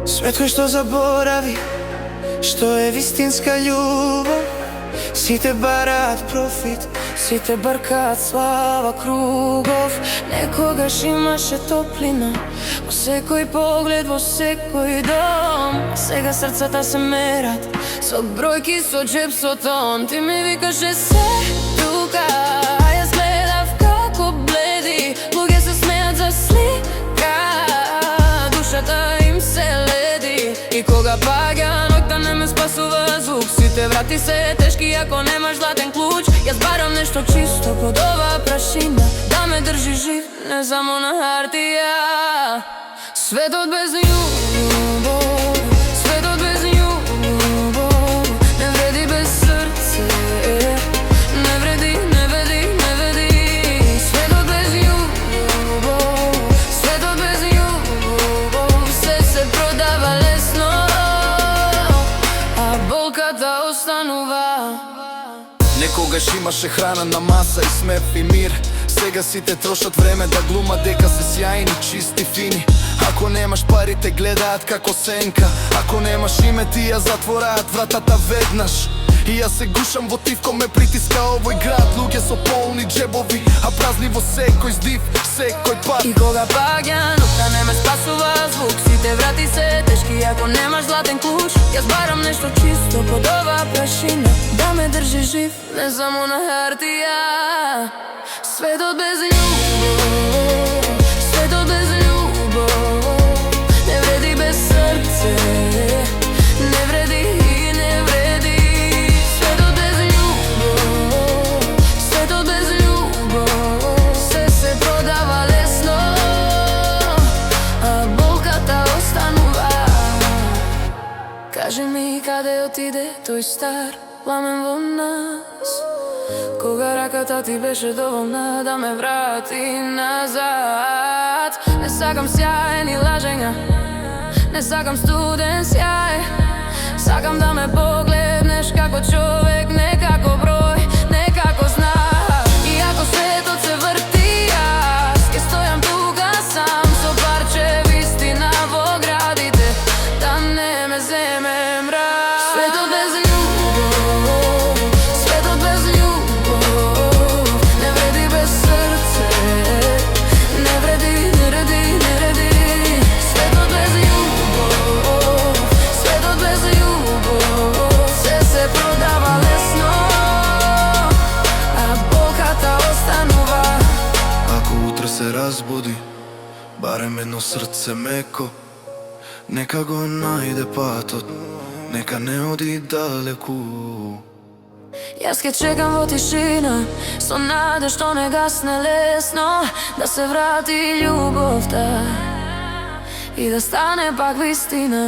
Свет кој што заборави што е вистинска љубов. Сите бараат профит, сите бркаат слава кругов. Некогаш имаше топлина во секој поглед, во секој дом. Сега срцата се мерат со бројки, со джеб, со тон. Ти ми викаше се тука, а јас гледав како бледи. Луѓе се смеат за слика, душата им се леди. И кога паѓа ноќта не ме спасува звук. Сите врати се тешки ако немаш златен клуч. Јас барам нешто чисто под оваа прашина, да ме држи жив, не само на хартија. Светот без љубов, светот без љубов, не вреди без срце, не вреди, не вреди, не вреди. Светот без љубов, светот без љубов, се продава лесно, а болката останува. Некогаш имаше храна на маса и смев и мир. Сега сите трошат време да глумат дека се сјајни, чисти, фини. Ако немаш пари те гледаат како сенка. Ако немаш име ти ја затвораат вратата веднаш. И јас се гушам во тив кој ме притиска овој град. Луѓе со полни джебови, а празни во секој здив, секој пат. И кога паѓа ноќта не ме спасува звук. Сите врати се тешки ако немаш златен клуч. Јас барам нешто чисто под оваа прашина, да ме држи жив, не само на хартија. Светот без љубов, светот без љубов, не вреди без срце, не вреди и не вреди. Светот без љубов, светот без љубов, се продава лесно, а болката останува. Кажи ми каде отиде тој стар пламен во нас, кога раката ти беше доволна да ме врати назад. Не сакам сјај ни лажења, не сакам студен сјај. Сакам да ме погледнеш како човек, не како број, не како знак. И ако светот се врти, јас ке стојам тука сам со парче вистина во градите, да не ме земе мрак. Светот без љубов, светот без љубов, не вреди без срце, не вреди, не вреди, не вреди. Светот без љубов, светот без љубов, се продава лесно, а болката останува. Ако утре се разбуди, барем едно срце меко, нека го најде патот, нека не оди далеку. Јас ке чекам во тишина, со наде што не гасне лесно, да се врати љубовта и да стане пак вистина.